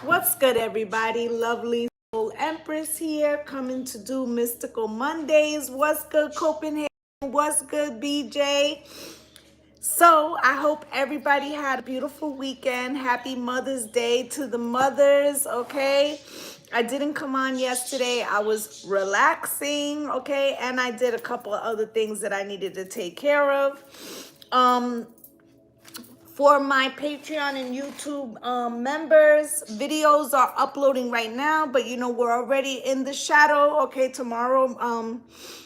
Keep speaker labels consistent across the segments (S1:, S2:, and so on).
S1: What's good, everybody? Lovely Soul Empress here, coming to do Mystical Mondays. What's good, Copenhagen? What's good, BJ? So, I hope everybody had a beautiful weekend. Happy Mother's Day to the mothers, okay? I didn't come on yesterday. I was relaxing, okay? And I did a couple of other things that I needed to take care of. For my Patreon and YouTube members, videos are uploading right now, but you know, we're already in the shadow. Okay, tomorrow,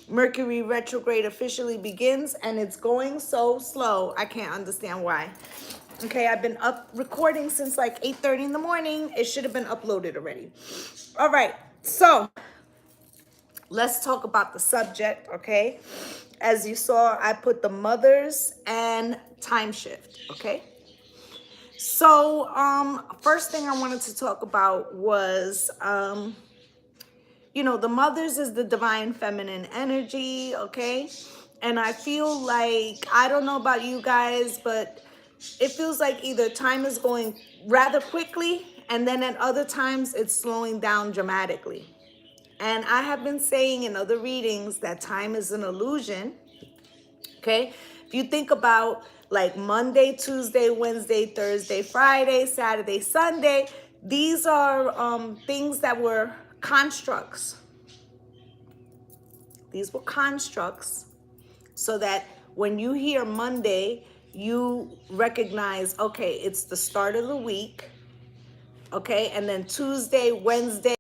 S1: Mercury retrograde officially begins, and it's going so slow. I can't understand why. Okay, I've been up recording since like 8:30 in the morning. It should have been uploaded already. All right, so let's talk about the subject, okay? As you saw, I put the mothers and time shift, okay? So, first thing I wanted to talk about was, the mothers is the divine feminine energy, okay? And I feel like, I don't know about you guys, but it feels like either time is going rather quickly, and then at other times it's slowing down dramatically. And I have been saying in other readings that time is an illusion. Okay, if you think about like Monday, Tuesday, Wednesday, Thursday, Friday, Saturday, Sunday, these are things that were constructs. These were constructs so that when you hear Monday, you recognize, okay, it's the start of the week. Okay, and then Tuesday, Wednesday,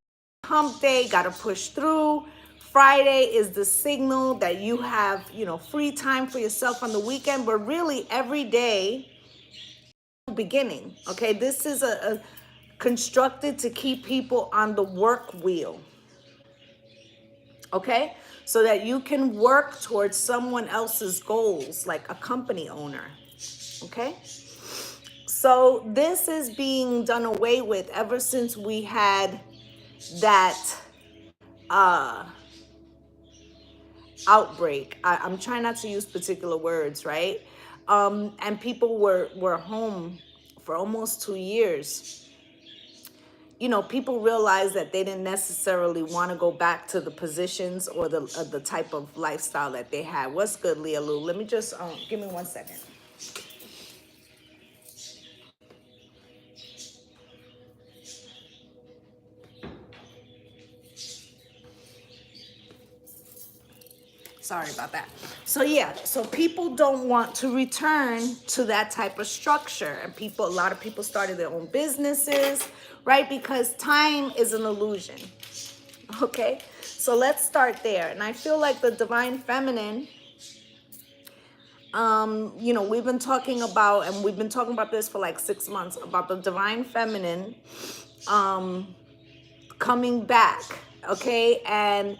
S1: hump day, gotta push through. Friday is the signal that you have, free time for yourself on the weekend, but really every day beginning. Okay, this is a constructed to keep people on the work wheel. Okay, so that you can work towards someone else's goals, like a company owner. Okay, so this is being done away with ever since we had that outbreak. I'm trying not to use particular words, right? And people were home for almost 2 years. People realized that they didn't necessarily want to go back to the positions or the type of lifestyle that they had. What's good, Leah Lou? Let me just give me 1 second. Sorry about that. So yeah, so people don't want to return to that type of structure. And a lot of people started their own businesses, right? Because time is an illusion. Okay, so let's start there. And I feel like the divine feminine, we've been talking about, and we've been talking about this for like 6 months, about the divine feminine coming back, okay, and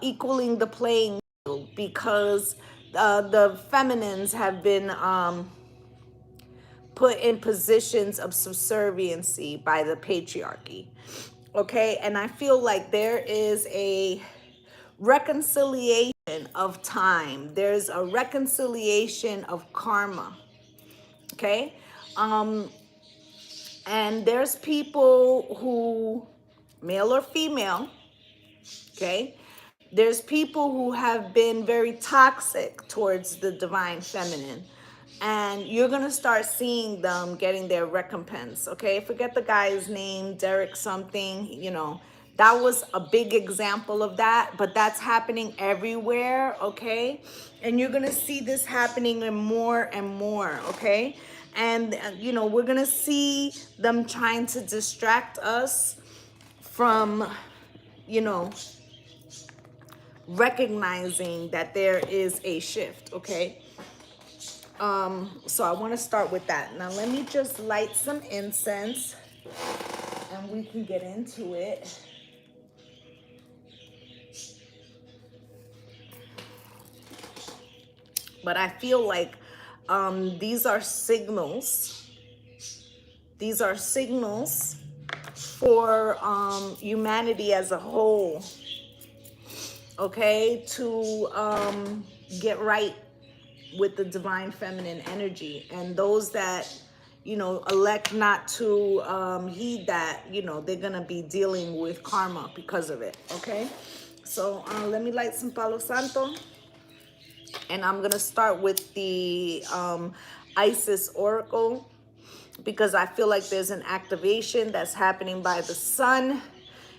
S1: equaling the playing field, because the feminines have been put in positions of subserviency by the patriarchy. Okay, and I feel like there is a reconciliation of time. There's a reconciliation of karma. Okay, and there's people who, male or female, okay, there's people who have been very toxic towards the divine feminine, and you're gonna start seeing them getting their recompense. Okay, forget the guy's name, Derek something, that was a big example of that, but that's happening everywhere. Okay, and you're gonna see this happening in more and more. Okay, and we're gonna see them trying to distract us from recognizing that there is a shift. Okay, so I want to start with that. Now let me just light some incense and we can get into it. But I feel like these are signals. These are signals for humanity as a whole, okay, to get right with the divine feminine energy. And those that you know, elect not to heed that, you know, they're going to be dealing with karma because of it, okay? So let me light some Palo Santo. And I'm going to start with the Isis Oracle, because I feel like there's an activation that's happening by the sun.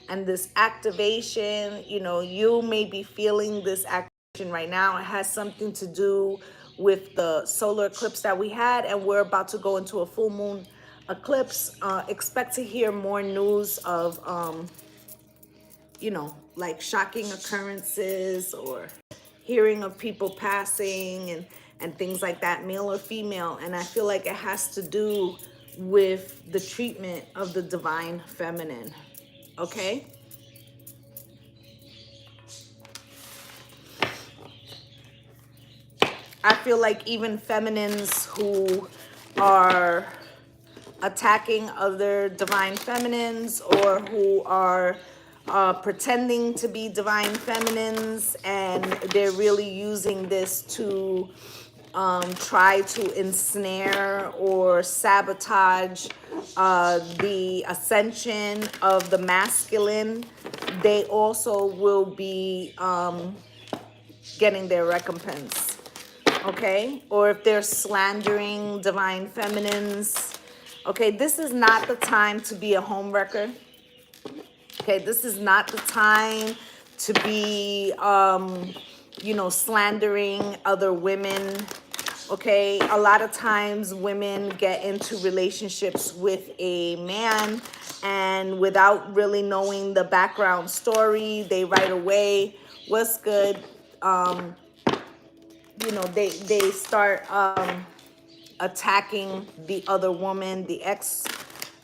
S1: And this activation, you know, you may be feeling this activation right now. It has something to do with the solar eclipse that we had, and we're about to go into a full moon eclipse. Expect to hear more news of, you know, like shocking occurrences or hearing of people passing and things like that, male or female. And I feel like it has to do with the treatment of the divine feminine, okay? I feel like even feminines who are attacking other divine feminines, or who are pretending to be divine feminines, and they're really using this to try to ensnare or sabotage the ascension of the masculine, they also will be getting their recompense, okay? Or if they're slandering divine feminines, okay, this is not the time to be a homewrecker. Okay, this is not the time to be, you know, slandering other women. Okay, a lot of times women get into relationships with a man, and without really knowing the background story, they right away, what's good? You know, they start attacking the other woman, the ex,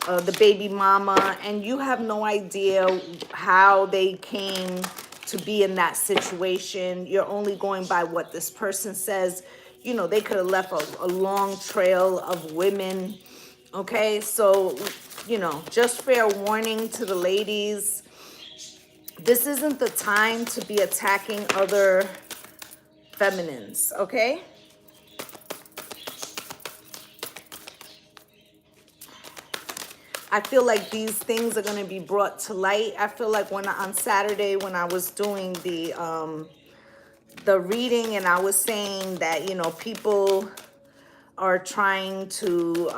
S1: the baby mama, and you have no idea how they came to be in that situation. You're only going by what this person says. You know, they could have left a long trail of women. Okay, so, you know, just fair warning to the ladies. This isn't the time to be attacking other feminines, okay? I feel like these things are going to be brought to light. I feel like on Saturday when I was doing the reading, and I was saying that, you know, people are trying to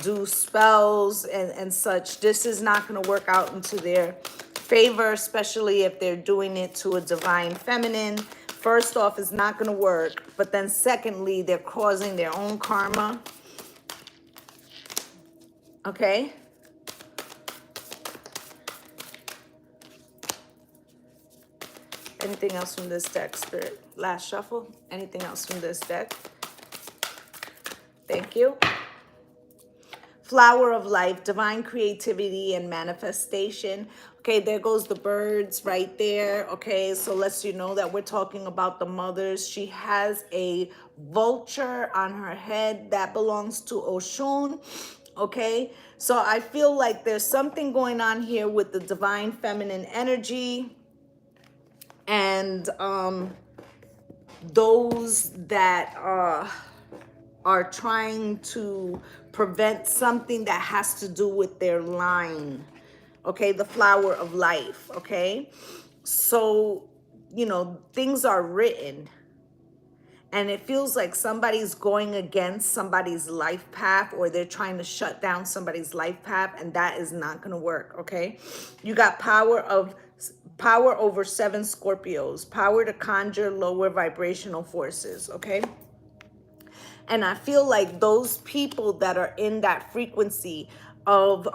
S1: do spells and such. This is not going to work out into their favor, especially if they're doing it to a divine feminine. First off, it's not going to work. But then secondly, they're causing their own karma. Okay? Anything else from this deck, Spirit? Last shuffle. Anything else from this deck? Thank you. Flower of life, divine creativity and manifestation. Okay, there goes the birds right there. Okay, so lets you know that we're talking about the mothers. She has a vulture on her head that belongs to Oshun. Okay, so I feel like there's something going on here with the divine feminine energy. And those that are trying to prevent something that has to do with their line. Okay, the flower of life. Okay, so, you know, things are written, and it feels like somebody's going against somebody's life path, or they're trying to shut down somebody's life path, and that is not going to work. Okay, you got power over 7 Scorpios, power to conjure lower vibrational forces. Okay, and I feel like those people that are in that frequency of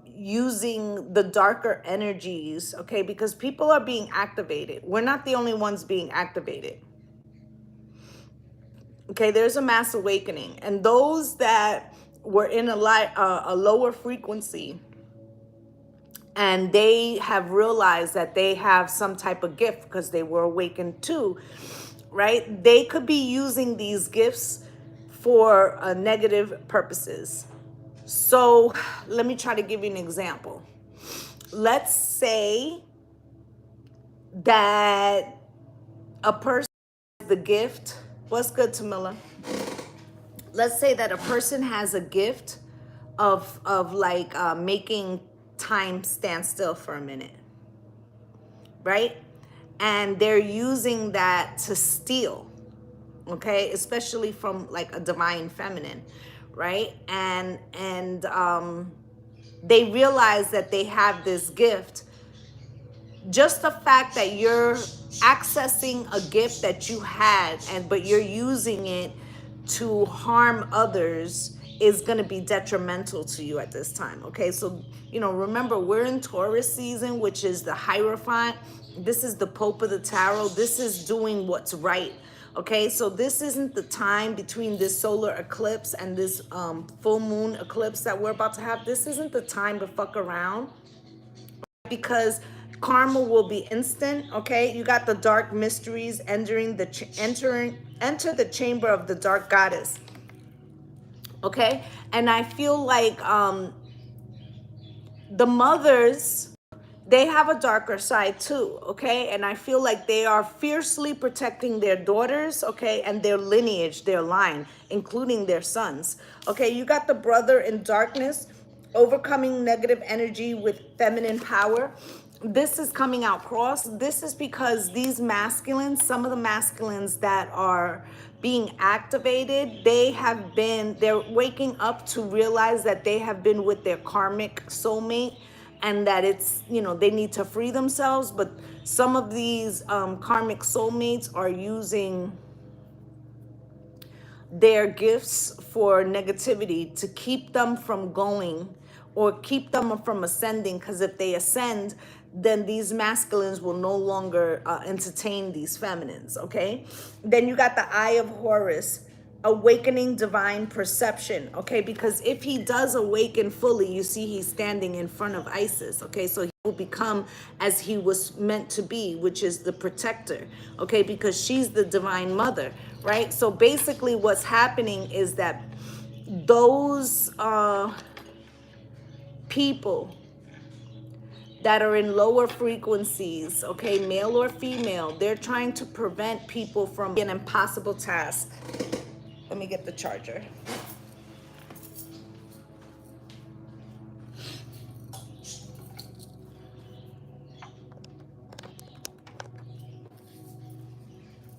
S1: using the darker energies, okay, because people are being activated. We're not the only ones being activated. Okay, there's a mass awakening, and those that were in a lower frequency, and they have realized that they have some type of gift because they were awakened too, right? They could be using these gifts for negative purposes. So let me try to give you an example. Let's say that a person has the gift. What's good, Tamila? Let's say that a person has a gift of like making time stand still for a minute, right? And they're using that to steal, okay, especially from like a divine feminine, right? And they realize that they have this gift. Just the fact that you're accessing a gift that you had, but you're using it to harm others, is going to be detrimental to you at this time. Okay, so remember, we're in Taurus season, which is the Hierophant. This is the Pope of the Tarot. This is doing what's right. Okay, so this isn't the time between this solar eclipse and this full moon eclipse that we're about to have. This isn't the time to fuck around, because karma will be instant. Okay, you got the dark mysteries entering the enter the chamber of the dark goddess. Okay, and I feel like the mothers, they have a darker side too. Okay, and I feel like they are fiercely protecting their daughters, okay, and their lineage, their line, including their sons. Okay, you got the brother in darkness, overcoming negative energy with feminine power. This is coming out cross. This is because these masculines, some of the masculines that are being activated, they're waking up to realize that they have been with their karmic soulmate, and that it's, they need to free themselves. But some of these karmic soulmates are using their gifts for negativity to keep them from going, or keep them from ascending, because if they ascend, then these masculines will no longer entertain these feminines. Okay, then you got the Eye of Horus, awakening divine perception. Okay, because if he does awaken fully, you see he's standing in front of Isis. Okay, so he will become as he was meant to be, which is the protector. Okay, because she's the divine mother, right? So basically what's happening is that those people that are in lower frequencies, okay, male or female, they're trying to prevent people from an impossible task. Let me get the charger.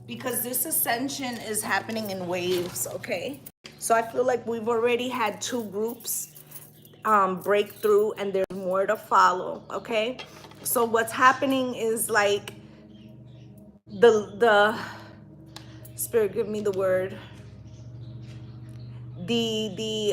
S1: Because this ascension is happening in waves, okay? So I feel like we've already had 2 groups break through, and there's more to follow. Okay, so what's happening is like the spirit, give me the word, the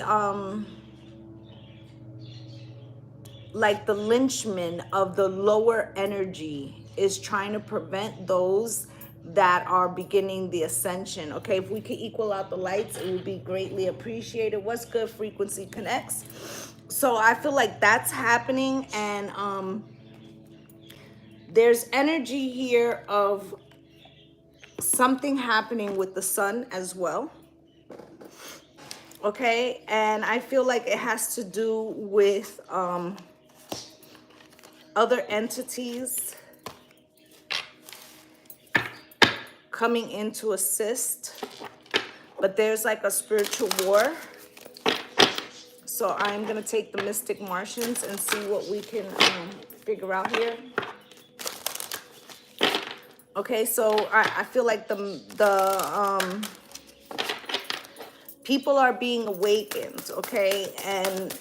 S1: like the lynchman of the lower energy is trying to prevent those that are beginning the ascension. Okay, if we could equal out the lights, it would be greatly appreciated. What's good, Frequency Connects? So I feel like that's happening, and there's energy here of something happening with the sun as well. Okay, and I feel like it has to do with other entities coming in to assist, but there's like a spiritual war. So I'm gonna take the Mystic Martians and see what we can figure out here. Okay, so I feel like the people are being awakened, okay, and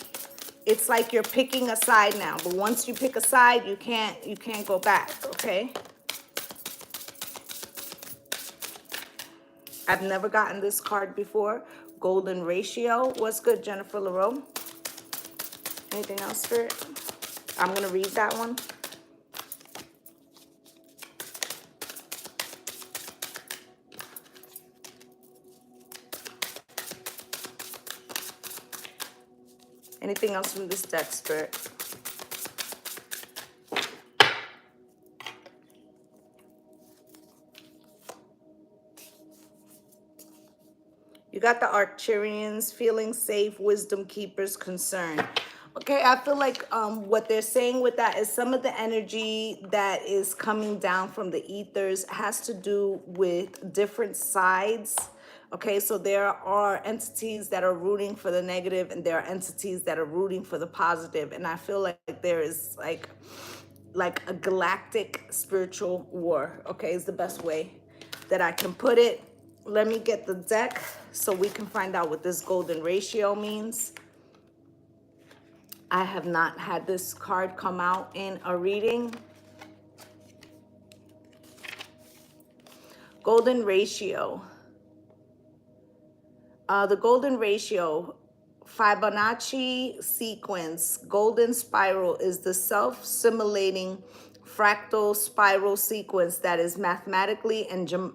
S1: it's like you're picking a side now. But once you pick a side, you can't go back. Okay. I've never gotten this card before. Golden Ratio. What's good, Jennifer LaRoe? Anything else, Spirit? I'm gonna read that one. Anything else from this deck, Spirit? You got the Arcturians, feeling safe, wisdom keepers, concern. Okay, I feel like what they're saying with that is some of the energy that is coming down from the ethers has to do with different sides Okay, so there are entities that are rooting for the negative and there are entities that are rooting for the positive. And I feel like there is like a galactic spiritual war, okay, is the best way that I can put it. Let me get the deck so we can find out what this golden ratio means. I have not had this card come out in a reading. Golden ratio. The golden ratio, Fibonacci sequence, golden spiral is the self-simulating fractal spiral sequence that is mathematically and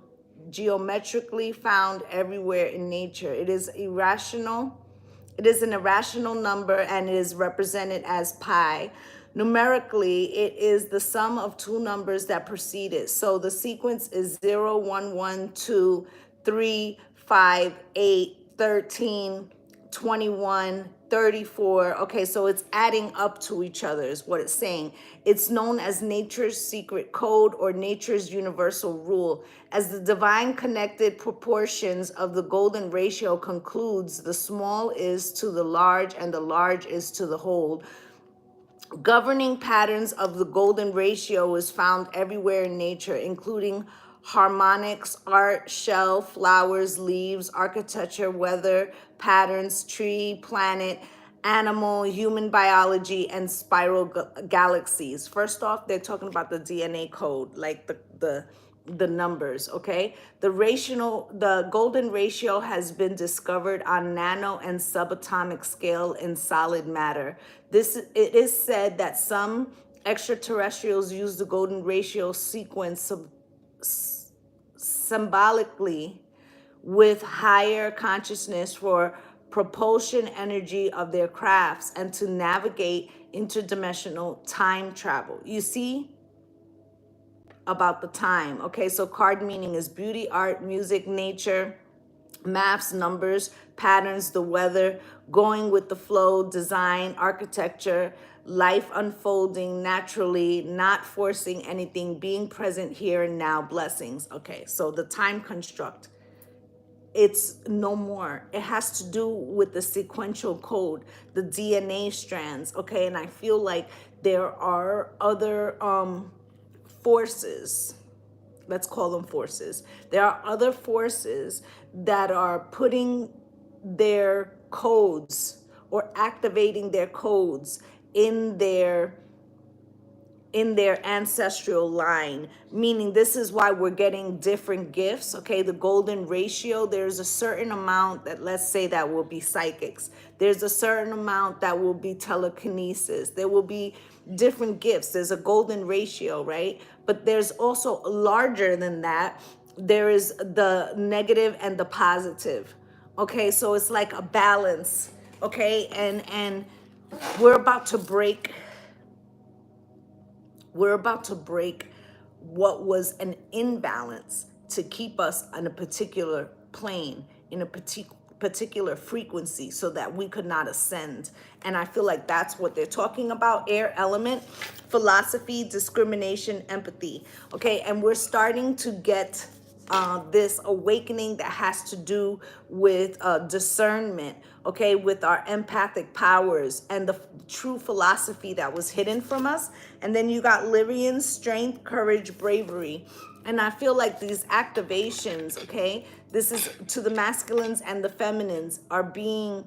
S1: geometrically found everywhere in nature. It is irrational. It is an irrational number and it is represented as pi. Numerically, it is the sum of two numbers that precede it. So the sequence is 0, 1, 1, 2, 3, 5, 8, 13, 21, 34. Okay, so it's adding up to each other is what it's saying. It's known as nature's secret code or nature's universal rule. As the divine connected proportions of the golden ratio concludes, the small is to the large and the large is to the whole. Governing patterns of the golden ratio is found everywhere in nature, including harmonics, art, shell, flowers, leaves, architecture, weather, patterns, tree, planet, animal, human biology, and spiral galaxies. First off, they're talking about the DNA code, like the numbers, okay? The golden ratio has been discovered on nano and subatomic scale in solid matter. It is said that some extraterrestrials use the golden ratio sequence symbolically with higher consciousness for propulsion energy of their crafts and to navigate interdimensional time travel. You see about the time. Okay, so card meaning is beauty, art, music, nature, maths, numbers, patterns, the weather, going with the flow, design, architecture, life unfolding naturally, not forcing anything, being present here and now, blessings. Okay, so the time construct, it's no more. It has to do with the sequential code, the DNA strands. Okay, and I feel like there are other forces, let's call them forces. There are other forces that are putting their codes or activating their codes in their ancestral line, meaning this is why we're getting different gifts. Okay, the golden ratio, there's a certain amount that, let's say, that will be psychics. There's a certain amount that will be telekinesis. There will be different gifts. There's a golden ratio, right? But there's also larger than that. There is the negative and the positive. Okay, so it's like a balance. Okay, and we're about to break what was an imbalance to keep us on a particular plane, in a particular frequency, so that we could not ascend. And I feel like that's what they're talking about. Air element, philosophy, discrimination, empathy. Okay, and we're starting to get this awakening that has to do with discernment, okay, with our empathic powers and the true philosophy that was hidden from us. And then you got Lyrian, strength, courage, bravery. And I feel like these activations, okay, this is to the masculines and the feminines, are being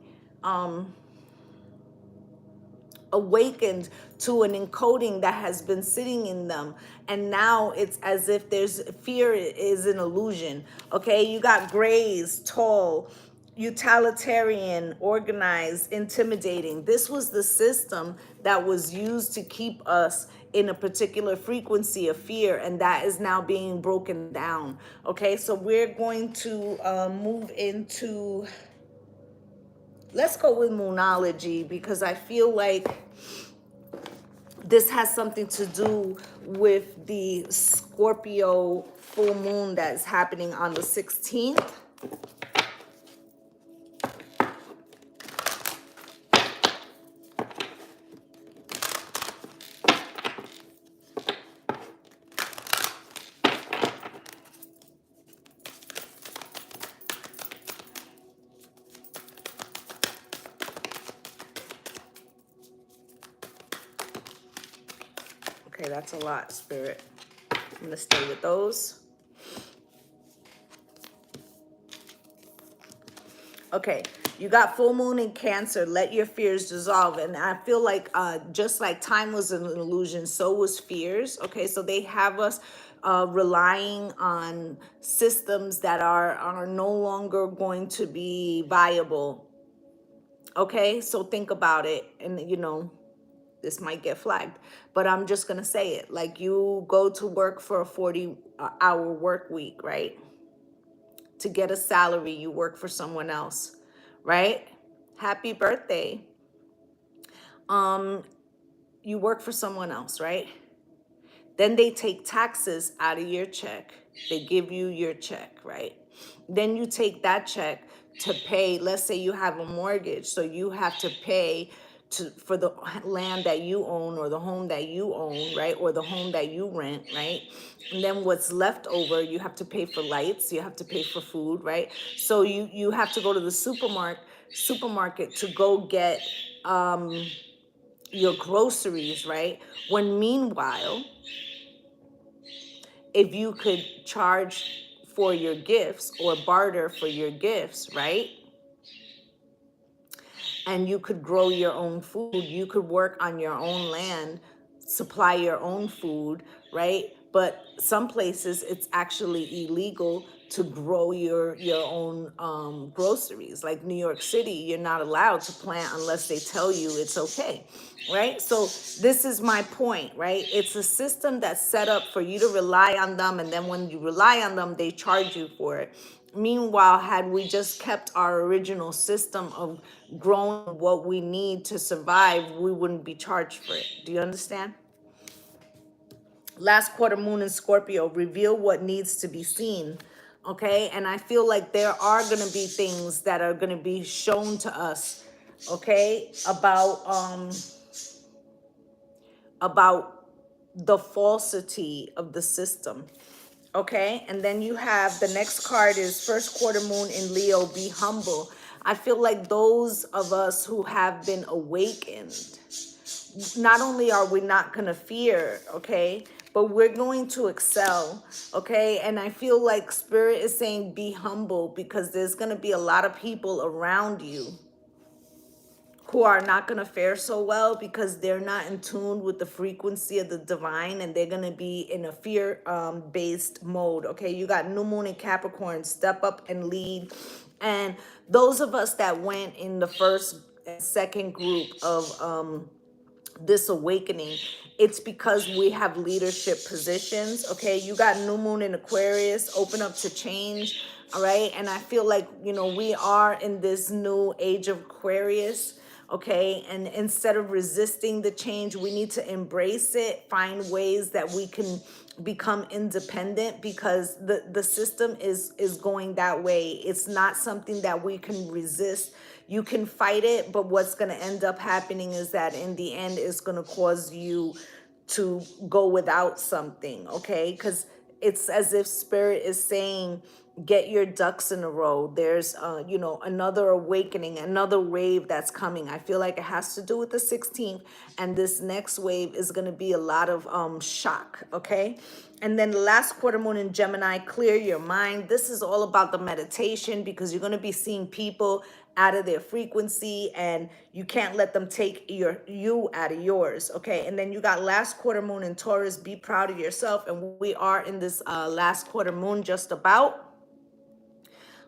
S1: awakened to an encoding that has been sitting in them, and now it's as if there's fear is an illusion. Okay, you got grays, tall, utilitarian, organized, intimidating. This was the system that was used to keep us in a particular frequency of fear, and that is now being broken down. Okay, so we're going to move into, let's go with moonology, because I feel like this has something to do with the Scorpio full moon that's happening on the 16th. that's a lot, Spirit. I'm going to stay with those. Okay, you got full moon in Cancer. Let your fears dissolve. And I feel like just like time was an illusion, so was fears. Okay, so they have us relying on systems that are no longer going to be viable. Okay, so think about it. And, you know, this might get flagged, but I'm just going to say it. Like, you go to work for a 40-hour work week, right? To get a salary, you work for someone else, right? Happy birthday. You work for someone else, right? Then they take taxes out of your check. They give you your check, right? Then you take that check to pay. Let's say you have a mortgage, so you have to pay for the land that you own, or the home that you own, right? Or the home that you rent, right? And then what's left over, you have to pay for lights, you have to pay for food, right? So you have to go to the supermarket to go get your groceries, right? When meanwhile, if you could charge for your gifts or barter for your gifts, right? And you could grow your own food, you could work on your own land, supply your own food, right? But some places it's actually illegal to grow your own groceries. Like New York City, you're not allowed to plant unless they tell you it's okay, right? So this is my point, right? It's a system that's set up for you to rely on them, and then when you rely on them, they charge you for it. Meanwhile, had we just kept our original system of growing what we need to survive, we wouldn't be charged for it. Do you understand? Last quarter moon in Scorpio, reveal what needs to be seen. Okay, and I feel like there are going to be things that are going to be shown to us, okay, about the falsity of the system. Okay, and then you have the next card is first quarter moon in Leo, be humble. I feel like those of us who have been awakened, not only are we not going to fear, okay, but we're going to excel, okay? And I feel like Spirit is saying be humble, because there's going to be a lot of people around you who are not going to fare so well because they're not in tune with the frequency of the divine, and they're going to be in a fear based mode. Okay, you got new moon in Capricorn, step up and lead. And those of us that went in the first and second group of this awakening, it's because we have leadership positions. Okay, you got new moon in Aquarius, open up to change. All right, and I feel like, you know, we are in this new age of Aquarius. Okay, and instead of resisting the change, we need to embrace it, find ways that we can become independent, because the system is going that way. It's not something that we can resist. You can fight it, but what's going to end up happening is that in the end, it's going to cause you to go without something, okay? Because it's as if Spirit is saying, get your ducks in a row. There's, you know, another awakening, another wave that's coming. I feel like it has to do with the 16th. And this next wave is going to be a lot of shock, okay? And then the last quarter moon in Gemini, clear your mind. This is all about the meditation, because you're going to be seeing people out of their frequency, and you can't let them take you out of yours, okay? And then you got last quarter moon in Taurus, be proud of yourself. And we are in this last quarter moon just about.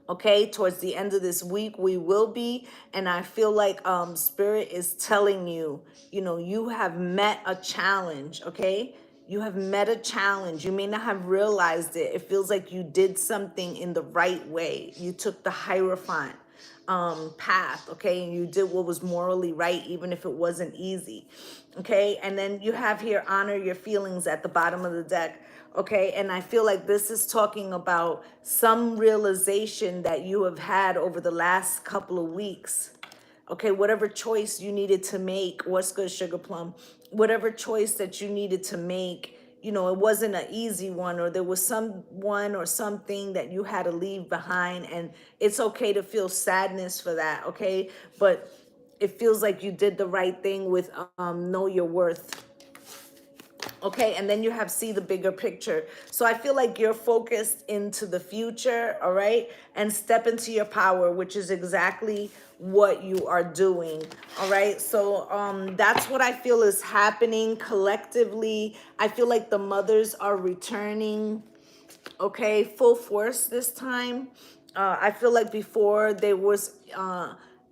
S1: Okay, towards the end of this week, we will be. And I feel like Spirit is telling you, you know, you have met a challenge, okay? You have met a challenge. You may not have realized it. It feels like you did something in the right way. You took the Hierophant path, okay? And you did what was morally right, even if it wasn't easy, okay? And then you have here, honor your feelings at the bottom of the deck. Okay, and I feel like this is talking about some realization that you have had over the last couple of weeks. Okay, whatever choice you needed to make, what's good, Sugar Plum? Whatever choice that you needed to make, you know, it wasn't an easy one, or there was someone or something that you had to leave behind, and it's okay to feel sadness for that, okay? But it feels like you did the right thing with know your worth. Okay, and then you have see the bigger picture. So I feel like you're focused into the future, all right, and step into your power, which is exactly what you are doing. All right, so that's what I feel is happening collectively. I feel like the mothers are returning, okay, full force this time. I feel like before there was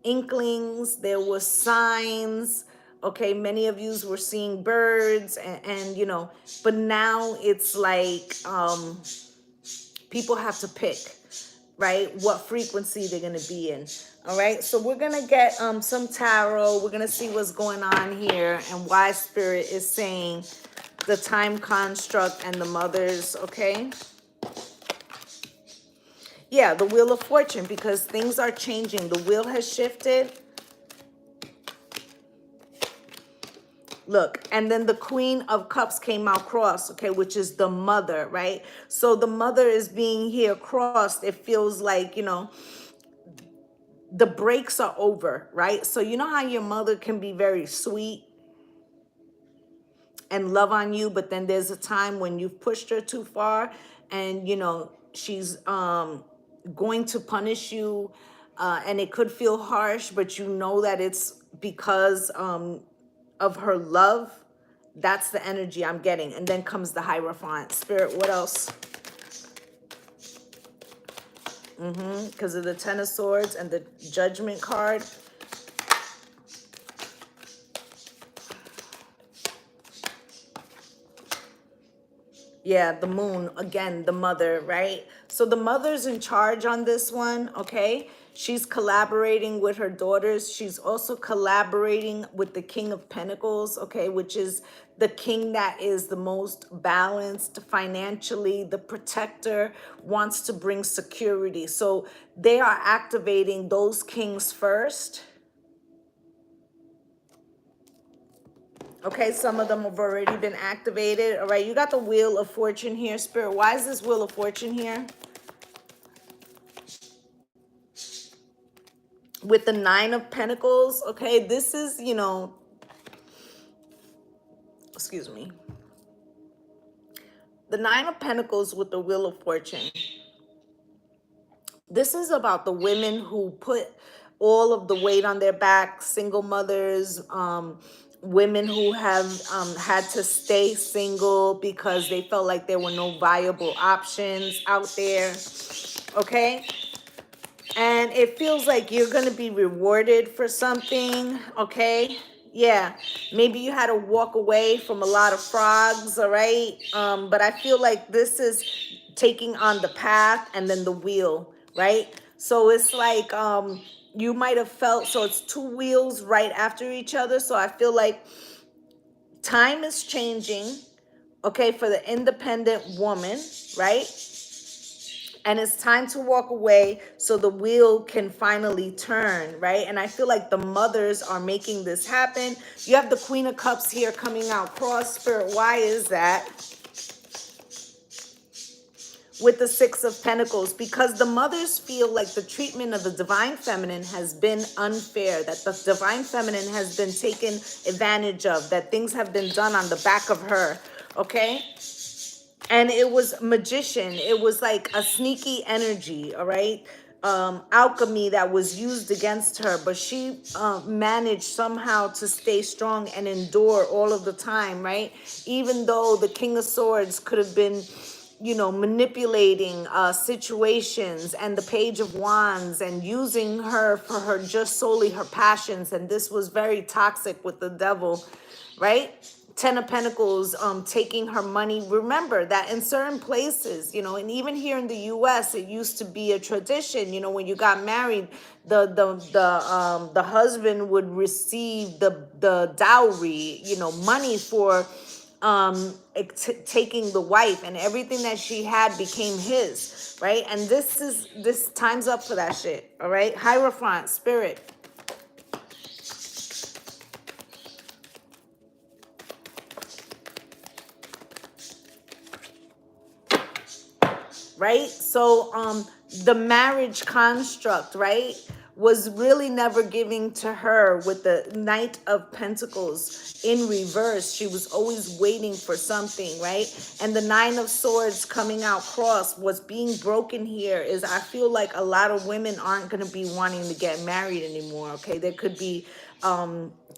S1: inklings, there was signs. Okay, many of you were seeing birds and you know, but now it's like people have to pick, right, what frequency they're gonna be in. All right, so we're gonna get some tarot. We're gonna see what's going on here and why spirit is saying the time construct and the mothers. Okay, yeah, the wheel of fortune, because things are changing. The wheel has shifted. Look, and then the Queen of Cups came out crossed, okay, which is the mother, right? So the mother is being here crossed. It feels like, you know, the breaks are over, right? So you know how your mother can be very sweet and love on you, but then there's a time when you've pushed her too far and, you know, she's going to punish you, and it could feel harsh, but you know that it's because of her love. That's the energy I'm getting. And then comes the Hierophant. Spirit, what else? Because of the Ten of Swords and the Judgment card. Yeah, the moon, again, the mother, right? So the mother's in charge on this one, okay? She's collaborating with her daughters. She's also collaborating with the King of Pentacles, okay, which is the king that is the most balanced financially. The protector wants to bring security. So they are activating those kings first. Okay, some of them have already been activated. All right, you got the Wheel of Fortune here, Spirit. Why is this Wheel of Fortune here? With the Nine of Pentacles, okay, this is, you know, excuse me. The Nine of Pentacles with the Wheel of Fortune. This is about the women who put all of the weight on their back, single mothers, women who have had to stay single because they felt like there were no viable options out there, okay? And it feels like you're going to be rewarded for something, okay? Yeah, maybe you had to walk away from a lot of frogs, all right? But I feel like this is taking on the path and then the wheel, right? So it's like you might have felt, so it's two wheels right after each other. So I feel like time is changing, okay, for the independent woman, right? And it's time to walk away so the wheel can finally turn, right? And I feel like the mothers are making this happen. You have the Queen of Cups here coming out cross, Spirit. Why is that? With the Six of Pentacles, because the mothers feel like the treatment of the Divine Feminine has been unfair, that the Divine Feminine has been taken advantage of, that things have been done on the back of her, okay? And it was magician. It was like a sneaky energy, all right? Alchemy that was used against her, but she managed somehow to stay strong and endure all of the time, right? Even though the King of Swords could have been, you know, manipulating situations, and the Page of Wands, and using her for her just solely her passions. And this was very toxic with the devil, right? Ten of Pentacles, taking her money. Remember that in certain places, you know, and even here in the U.S., it used to be a tradition. You know, when you got married, the husband would receive the dowry, you know, money for taking the wife, and everything that she had became his, right? And this time's up for that shit. All right, Hierophant, Spirit. Right? So the marriage construct, right? was really never giving to her with the Knight of Pentacles in reverse. She was always waiting for something, right? And the Nine of Swords coming out cross. What's being broken here is I feel like a lot of women aren't going to be wanting to get married anymore, okay? There could be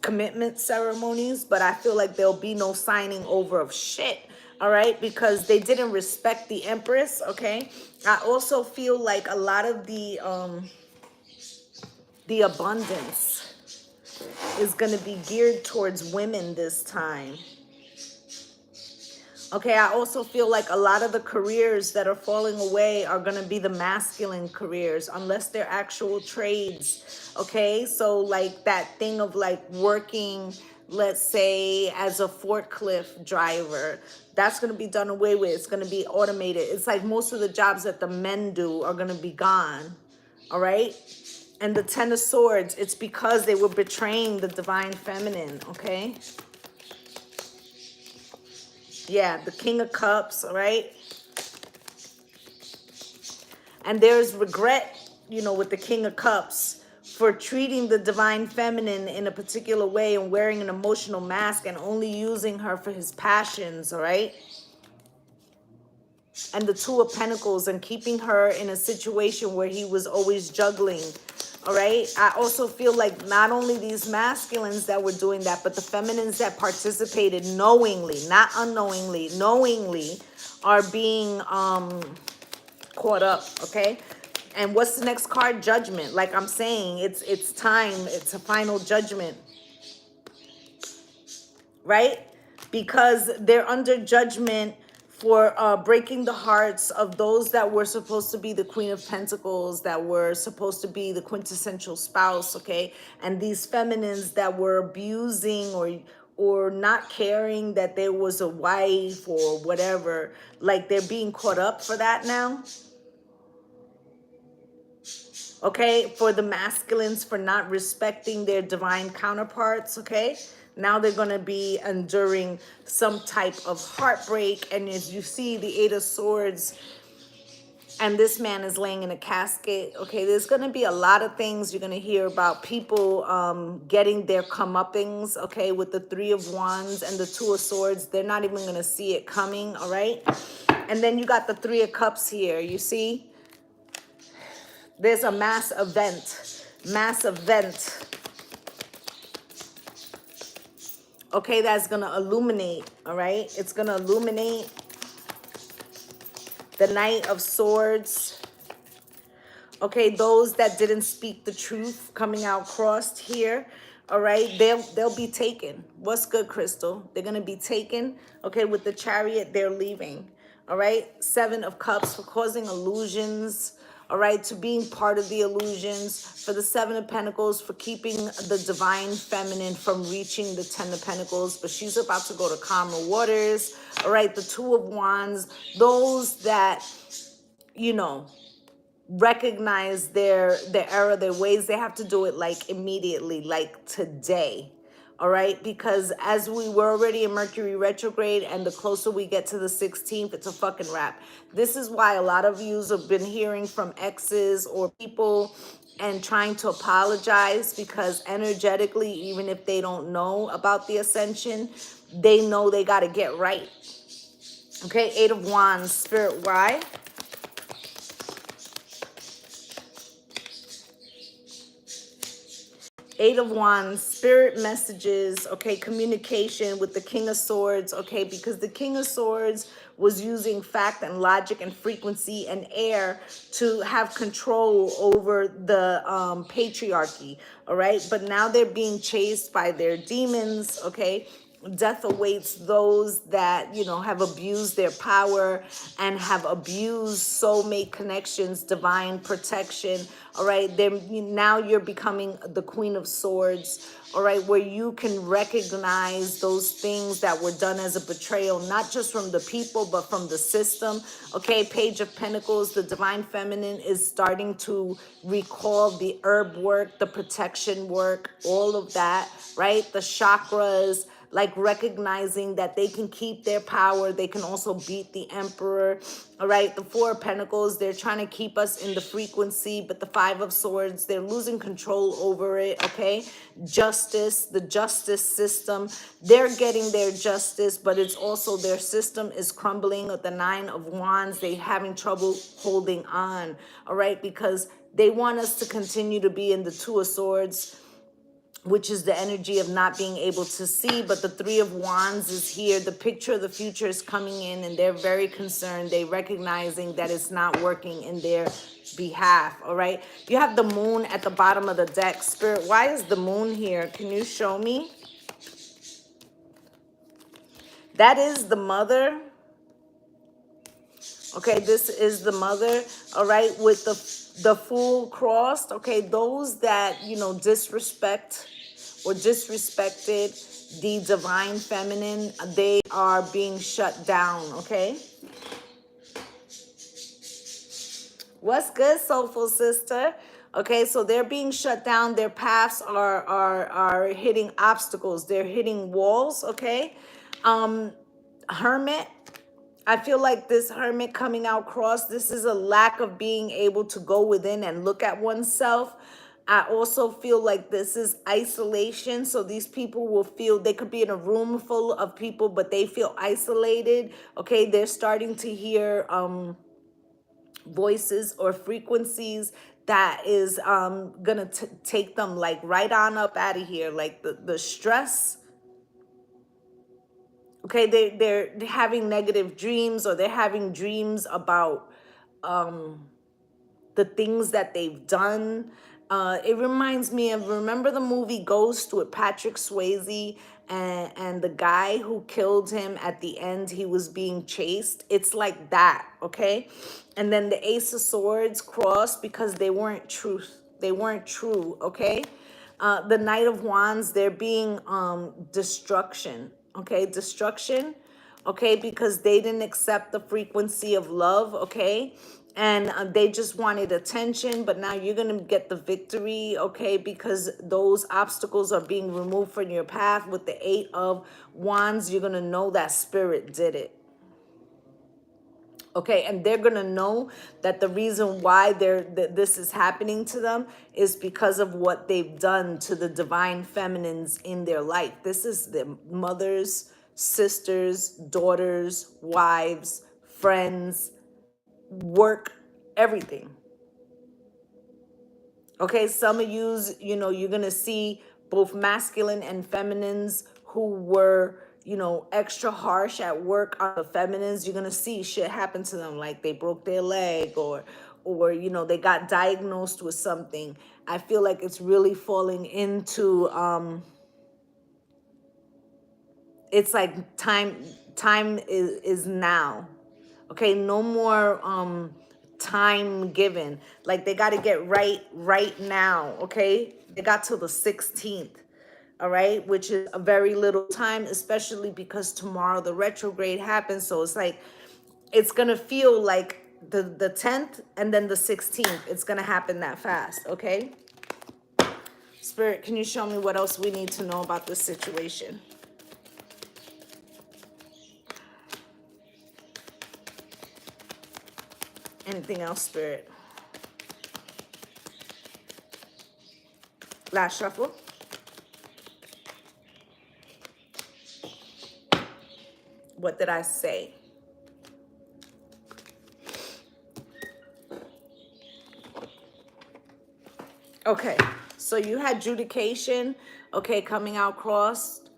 S1: commitment ceremonies, but I feel like there'll be no signing over of shit, all right? Because they didn't respect the Empress, okay? I also feel like a lot of the abundance is going to be geared towards women this time. Okay, I also feel like a lot of the careers that are falling away are going to be the masculine careers, unless they're actual trades. Okay, so like that thing of like working, let's say, as a forklift driver, that's going to be done away with. It's going to be automated. It's like most of the jobs that the men do are going to be gone. All right. And the Ten of Swords, it's because they were betraying the divine feminine, okay? Yeah, the King of Cups, all right? And there's regret, you know, with the King of Cups for treating the divine feminine in a particular way and wearing an emotional mask and only using her for his passions, all right? And the Two of Pentacles and keeping her in a situation where he was always juggling. All right. I also feel like not only these masculines that were doing that, but the feminines that participated knowingly, not unknowingly, knowingly are being caught up. Okay. And what's the next card? Judgment. Like I'm saying, it's time. It's a final judgment. Right? Because they're under judgment for breaking the hearts of those that were supposed to be the Queen of Pentacles, that were supposed to be the quintessential spouse, okay? And these feminines that were abusing or not caring that there was a wife or whatever, like they're being caught up for that now. Okay, for the masculines for not respecting their divine counterparts, okay? Now they're going to be enduring some type of heartbreak. And as you see, the Eight of Swords, and this man is laying in a casket, okay? There's going to be a lot of things you're going to hear about people getting their comeuppings, okay? With the Three of Wands and the Two of Swords, they're not even going to see it coming, all right? And then you got the Three of Cups here, you see? There's a mass event. Okay, that's going to illuminate, all right? It's going to illuminate the Knight of Swords. Okay, those that didn't speak the truth coming out crossed here, all right? They'll be taken. What's good, Crystal? They're going to be taken. Okay, with the Chariot, they're leaving, all right? Seven of Cups for causing illusions, all right, to being part of the illusions, for the Seven of Pentacles, for keeping the divine feminine from reaching the Ten of Pentacles, but she's about to go to calmer waters, all right, the Two of Wands, those that, you know, recognize their error, their ways, they have to do it like immediately, like today. All right, because as we were already in Mercury retrograde, and the closer we get to the 16th, it's a fucking wrap. This is why a lot of yous have been hearing from exes or people and trying to apologize, because energetically, even if they don't know about the ascension, they know they got to get right. Okay, Eight of Wands, Spirit, why? Eight of Wands, spirit messages, okay, communication with the King of Swords, okay, because the King of Swords was using fact and logic and frequency and air to have control over the patriarchy, all right? But now they're being chased by their demons, okay? Death awaits those that, you know, have abused their power and have abused soulmate connections, divine protection. All right. Now you're becoming the Queen of Swords. All right. Where you can recognize those things that were done as a betrayal, not just from the people, but from the system. Okay. Page of Pentacles, the divine feminine is starting to recall the herb work, the protection work, all of that, right? The chakras. like recognizing that they can keep their power. They can also beat the Emperor. All right, the Four of Pentacles, they're trying to keep us in the frequency, but the Five of Swords, they're losing control over it. Okay, justice, the justice system, they're getting their justice, but it's also their system is crumbling. With the Nine of Wands, they having trouble holding on. All right, because they want us to continue to be in the Two of Swords, which is the energy of not being able to see. But the Three of Wands is here. The picture of the future is coming in, and they're very concerned. They recognizing that it's not working in their behalf. All right, you have the Moon at the bottom of the deck. Spirit, why is the Moon here? Can you show me? That is the Mother. Okay, this is the Mother. All right, with the Fool crossed. Okay, those that, you know, disrespect or disrespected the divine feminine, they are being shut down. Okay, what's good, soulful sister? Okay, so they're being shut down. Their paths are hitting obstacles. They're hitting walls. Okay, Hermit, I feel like this Hermit coming out cross, this is a lack of being able to go within and look at oneself. I also feel like this is isolation. So these people will feel, they could be in a room full of people, but they feel isolated. Okay, they're starting to hear voices or frequencies that is gonna take them like right on up out of here. Like the stress. Okay, they're having negative dreams, or they're having dreams about the things that they've done. It reminds me of, remember the movie Ghost with Patrick Swayze, and the guy who killed him at the end, he was being chased. It's like that, okay? And then the Ace of Swords crossed because they weren't truth. They weren't true, okay? The Knight of Wands, they're being destruction, okay? Destruction, okay? Because they didn't accept the frequency of love, okay? And they just wanted attention, but now you're going to get the victory, okay? Because those obstacles are being removed from your path. With the Eight of Wands, you're going to know that Spirit did it. Okay, and they're going to know that the reason why this is happening to them is because of what they've done to the divine feminines in their life. This is their mothers, sisters, daughters, wives, friends, work, everything. Okay, some of yous, you know, you're going to see both masculine and feminines who were, you know, extra harsh at work on the feminines. You're going to see shit happen to them, like they broke their leg, or you know, they got diagnosed with something. I feel like it's really falling into it's like time is now. Okay, no more time given. Like they got to get right now. Okay, they got till the 16th. All right, which is a very little time, especially because tomorrow the retrograde happens. So it's like it's gonna feel like the 10th and then the 16th. It's gonna happen that fast. Okay, Spirit, can you show me what else we need to know about this situation? Anything else, Spirit? Last shuffle. What did I say? Okay, so you had judication, okay, coming out crossed.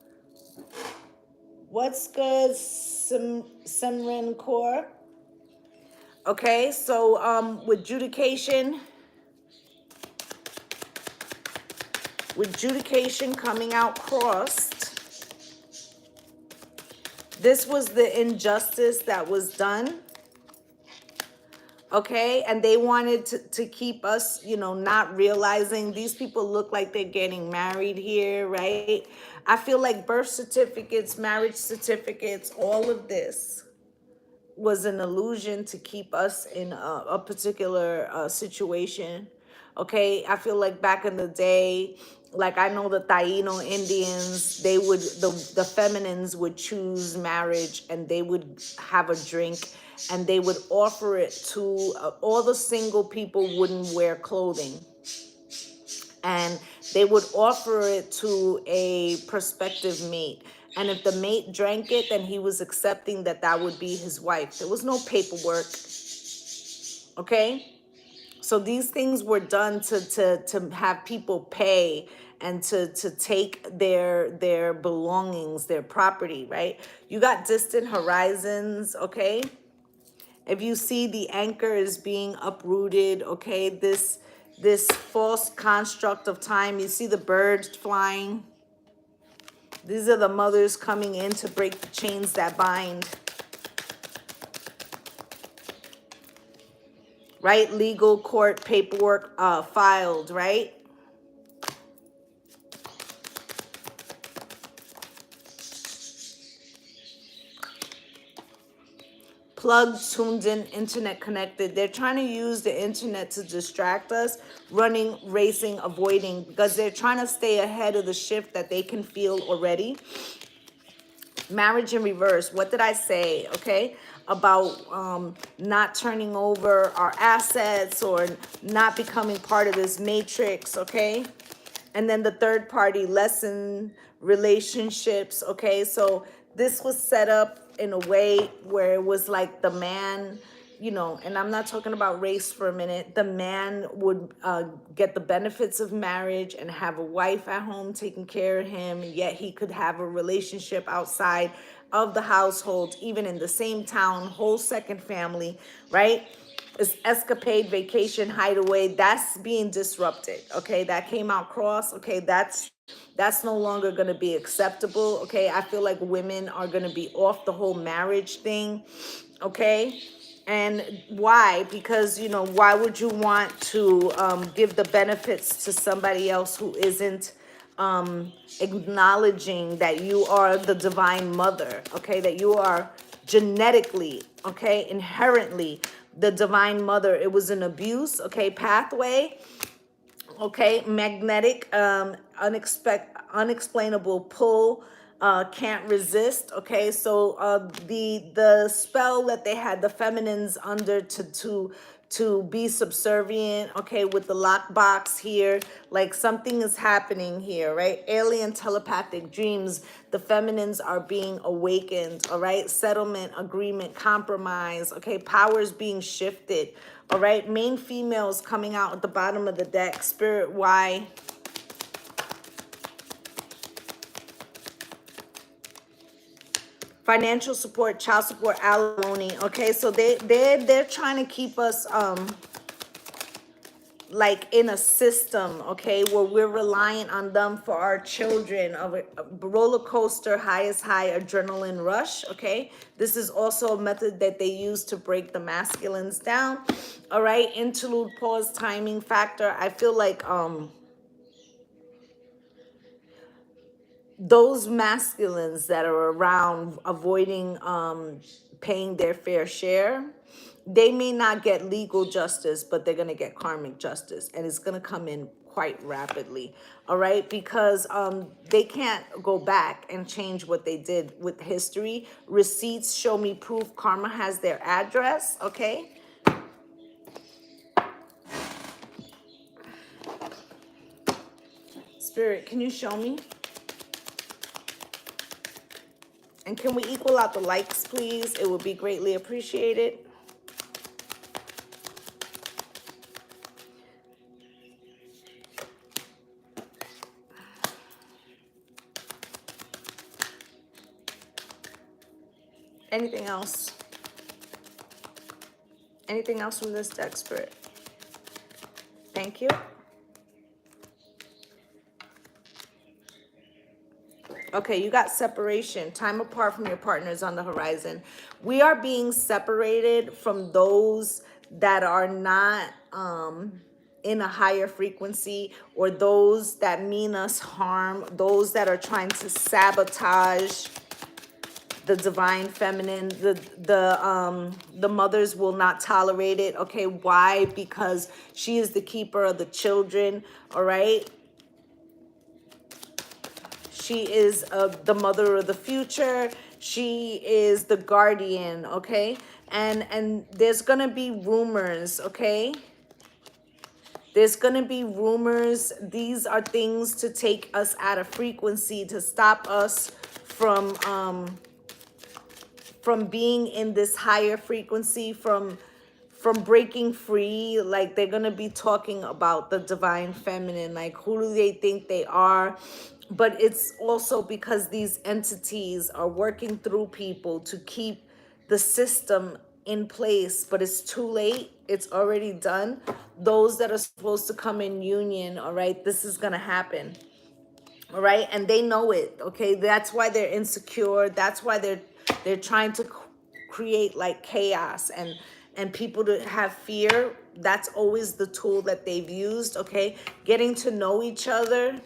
S1: What's good, Simran Kaur? Okay, so with judication coming out crossed, this was the injustice that was done. Okay, and they wanted to keep us, you know, not realizing. These people look like they're getting married here, right? I feel like birth certificates, marriage certificates, all of this was an illusion to keep us in a particular situation. Okay, I feel like back in the day, Like I know the Taino Indians, they would, the feminines would choose marriage, and they would have a drink, and they would offer it to all the single people wouldn't wear clothing, and they would offer it to a prospective mate. And if the mate drank it, then he was accepting that that would be his wife. There was no paperwork, okay? So these things were done to have people pay, and to take their belongings, their property, right? You got distant horizons, okay? If you see the anchor is being uprooted, okay, this false construct of time, you see the birds flying. These are the mothers coming in to break the chains that bind. Right? Legal court paperwork filed, right? Plugged, tuned in, internet connected. They're trying to use the internet to distract us, running, racing, avoiding, because they're trying to stay ahead of the shift that they can feel already. Marriage in reverse. What did I say? Okay, about not turning over our assets or not becoming part of this matrix. Okay, and then the third party lesson, relationships. Okay, so this was set up in a way where it was like the man, you know, and I'm not talking about race for a minute. The man would get the benefits of marriage and have a wife at home taking care of him, yet he could have a relationship outside of the household, even in the same town, whole second family, right? It's escapade, vacation, hideaway. That's being disrupted. Okay, that came out cross. Okay, that's no longer going to be acceptable. Okay, I feel like women are going to be off the whole marriage thing. Okay, and why? Because, you know, why would you want to give the benefits to somebody else who isn't acknowledging that you are the divine mother? Okay, that you are genetically, okay, inherently the divine mother. It was an abuse, okay, pathway, okay, magnetic, unexplainable pull, can't resist. Okay, so the spell that they had the feminines under to be subservient, okay, with the lockbox here, like something is happening here, right? Alien telepathic dreams, the feminines are being awakened, all right? Settlement, agreement, compromise, okay? Powers being shifted, all right? Main females coming out at the bottom of the deck. Spirit, why? Financial support, child support, alimony, okay? So they're trying to keep us like in a system, okay, where we're reliant on them for our children, of a roller coaster, highest high, adrenaline rush. Okay, this is also a method that they use to break the masculines down. All right, interlude, pause, timing factor. I feel like those masculines that are around avoiding paying their fair share, they may not get legal justice, but they're going to get karmic justice, and it's going to come in quite rapidly. All right, because they can't go back and change what they did with history. Receipts show me proof. Karma has their address. Okay, Spirit, can you show me? And can we equal out the likes, please? It would be greatly appreciated. Anything else? Anything else from this deck, Spirit? Thank you. Okay, you got separation. Time apart from your partners on the horizon. We are being separated from those that are not in a higher frequency, or those that mean us harm, those that are trying to sabotage the divine feminine. The mothers will not tolerate it. Okay, why? Because she is the keeper of the children. All right, She is the mother of the future. She is the guardian, okay? And there's gonna be rumors, okay? There's gonna be rumors. These are things to take us out of frequency, to stop us from being in this higher frequency, from breaking free. Like, they're gonna be talking about the divine feminine, like, who do they think they are? But it's also because these entities are working through people to keep the system in place, but it's too late. It's already done. Those that are supposed to come in union, all right, this is gonna happen. All right, and they know it. Okay, that's why they're insecure. That's why they're trying to create like chaos and people to have fear. That's always the tool that they've used. Okay, getting to know each other.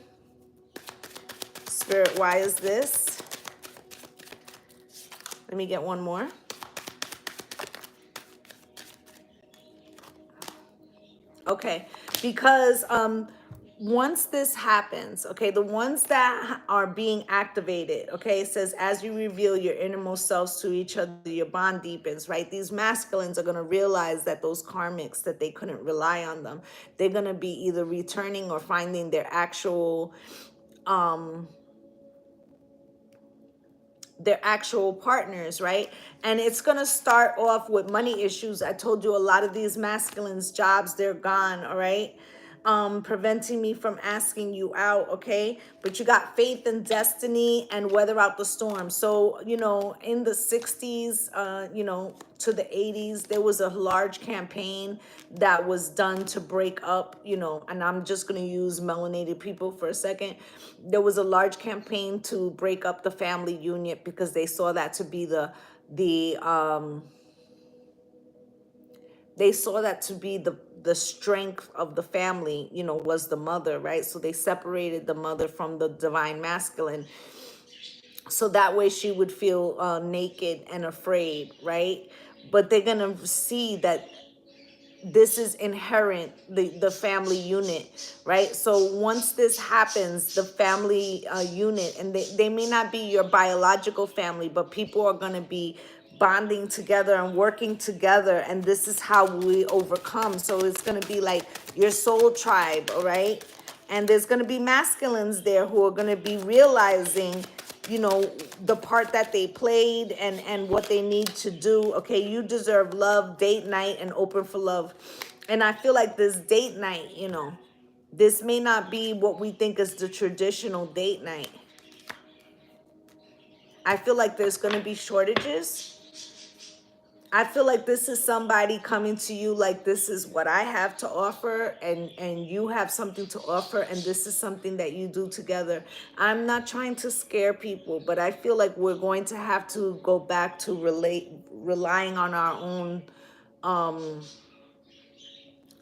S1: Spirit, why is this? Let me get one more. Okay, because once this happens, okay, the ones that are being activated, okay, it says, as you reveal your innermost selves to each other, your bond deepens, right? These masculines are going to realize that those karmics, that they couldn't rely on them. They're going to be either returning or finding their actual partners, right? And it's gonna start off with money issues. I told you a lot of these masculines' jobs, they're gone, all right? Preventing me from asking you out, okay? But you got faith and destiny and weather out the storm. So, you know, in the 60s, to the 80s, there was a large campaign that was done to break up, and I'm just going to use melanated people for a second. There was a large campaign to break up the family unit because they saw that to be the strength of the family, was the mother, right? So they separated the mother from the divine masculine, so that way she would feel naked and afraid, right? But they're gonna see that this is inherent, the family unit, right? So once this happens, the family unit, and they may not be your biological family, but people are going to be bonding together and working together, and this is how we overcome. So it's going to be like your soul tribe, all right? And there's going to be masculines there who are going to be realizing, the part that they played and what they need to do. Okay, you deserve love, date night, and open for love. And I feel like this date night, this may not be what we think is the traditional date night. I feel like there's going to be shortages. I feel like this is somebody coming to you like, this is what I have to offer, and you have something to offer, and this is something that you do together. I'm not trying to scare people, but I feel like we're going to have to go back to relying on our own, on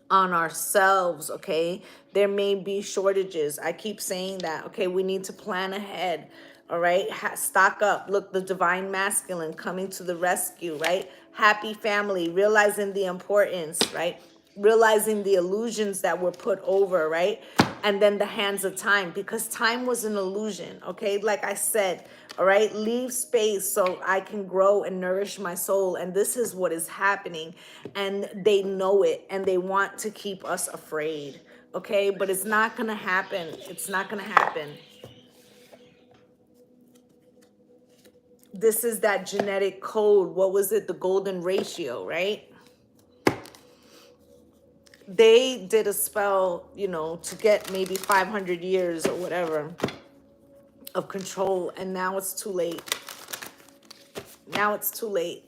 S1: ourselves, okay? There may be shortages. I keep saying that, okay? We need to plan ahead, all right? Stock up. Look, the divine masculine coming to the rescue, right? Happy family, realizing the importance, right? Realizing the illusions that were put over, right? And then the hands of time, because time was an illusion, okay? Like I said, all right, leave space so I can grow and nourish my soul. And this is what is happening. And they know it, and they want to keep us afraid, okay? But it's not going to happen. It's not going to happen. This is that genetic code. What was it? The golden ratio, right? They did a spell, to get maybe 500 years or whatever of control. And now it's too late. Now it's too late.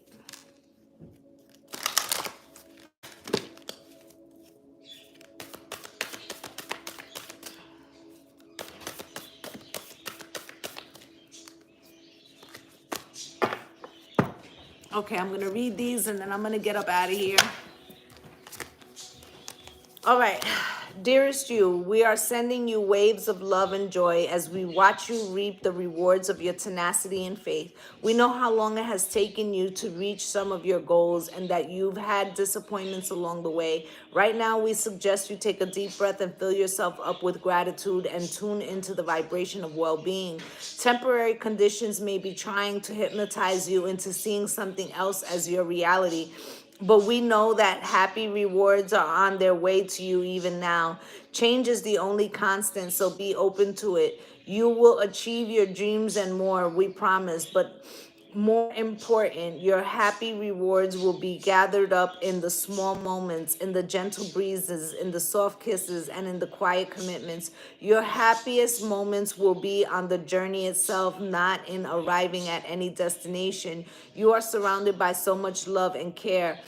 S1: Okay, I'm going to read these and then I'm going to get up out of here. All right, dearest you, we are sending you waves of love and joy as we watch you reap the rewards of your tenacity and faith. We know how long it has taken you to reach some of your goals and that you've had disappointments along the way. Right now, we suggest you take a deep breath and fill yourself up with gratitude and tune into the vibration of well-being. Temporary conditions may be trying to hypnotize you into seeing something else as your reality. But we know that happy rewards are on their way to you even now. Change is the only constant, so be open to it. You will achieve your dreams and more, we promise. But more important, your happy rewards will be gathered up in the small moments, in the gentle breezes, in the soft kisses, and in the quiet commitments. Your happiest moments will be on the journey itself, not in arriving at any destination. You are surrounded by so much love and care.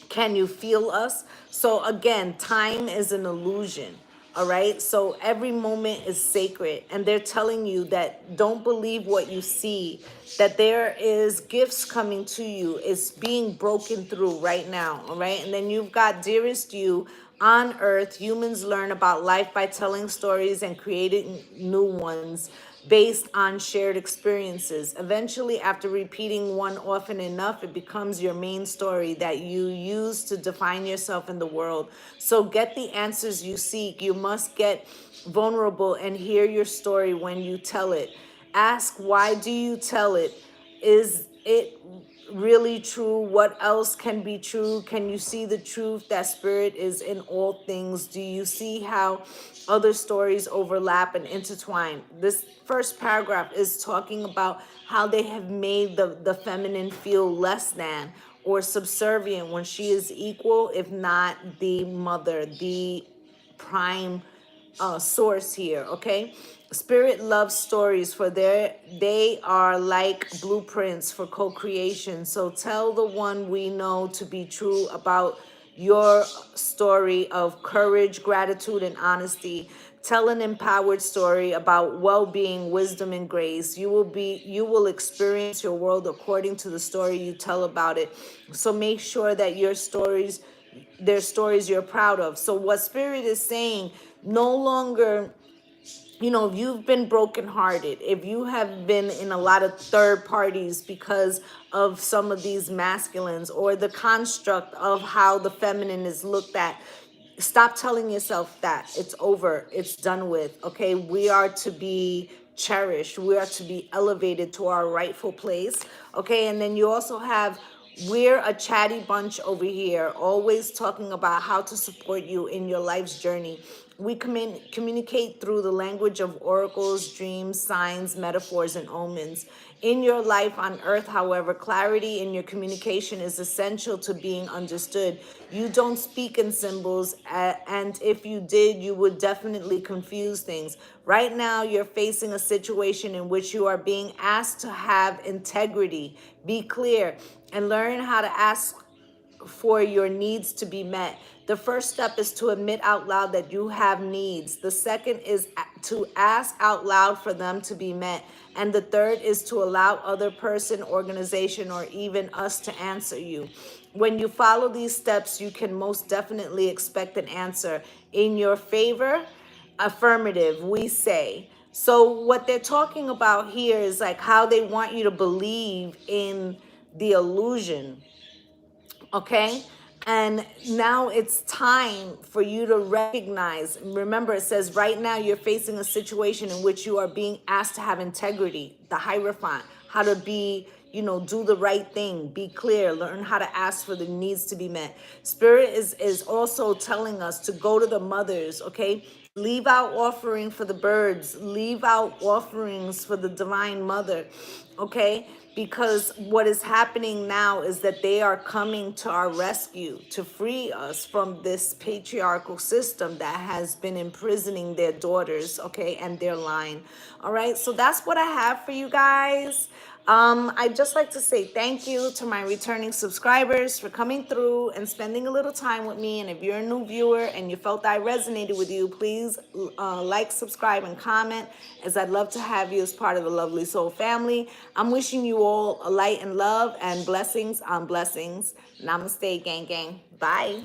S1: Can you feel us? So again, time is an illusion. All right. So every moment is sacred. And they're telling you that don't believe what you see, that there is gifts coming to you. It's being broken through right now. All right. And then you've got dearest you. On earth, humans learn about life by telling stories and creating new ones based on shared experiences. Eventually, after repeating one often enough, it becomes your main story that you use to define yourself in the world. So get the answers you seek. You must get vulnerable and hear your story when you tell it. Ask, why do you tell it? Is it really true? What else can be true? Can you see the truth that spirit is in all things? Do you see how other stories overlap and intertwine? This first paragraph is talking about how they have made the feminine feel less than or subservient when she is equal, if not the mother, the prime source here. Okay, spirit loves stories, for they are like blueprints for co-creation. So tell the one we know to be true about your story of courage, gratitude, and honesty. Tell an empowered story about well-being, wisdom, and grace. You will experience your world according to the story you tell about it. So make sure that your stories, their stories you're proud of. So what spirit is saying, no longer, if you've been brokenhearted, if you have been in a lot of third parties because of some of these masculines or the construct of how the feminine is looked at, stop telling yourself that it's over, it's done with. Okay, we are to be cherished, we are to be elevated to our rightful place. Okay, and then you also have, we're a chatty bunch over here, always talking about how to support you in your life's journey. We communicate through the language of oracles, dreams, signs, metaphors, and omens. In your life on earth, however, clarity in your communication is essential to being understood. You don't speak in symbols, and if you did, you would definitely confuse things. Right now, you're facing a situation in which you are being asked to have integrity, be clear, and learn how to ask for your needs to be met. The first step is to admit out loud that you have needs. The second is to ask out loud for them to be met. And the third is to allow other person, organization, or even us to answer you. When you follow these steps, you can most definitely expect an answer in your favor. Affirmative, we say. So what they're talking about here is like how they want you to believe in the illusion. Okay, and now it's time for you to recognize. Remember, it says right now you're facing a situation in which you are being asked to have integrity, the Hierophant, how to be, do the right thing, be clear, learn how to ask for the needs to be met. Spirit is also telling us to go to the mothers. Okay, leave out offering for the birds, leave out offerings for the divine mother. Okay, because what is happening now is that they are coming to our rescue to free us from this patriarchal system that has been imprisoning their daughters, okay, and their line. All right, so that's what I have for you guys. I'd just like to say thank you to my returning subscribers for coming through and spending a little time with me. And if you're a new viewer and you felt I resonated with you, please like, subscribe, and comment, as I'd love to have you as part of the Lovely Soul family. I'm wishing you all a light and love and blessings on blessings. Namaste, gang, gang. Bye.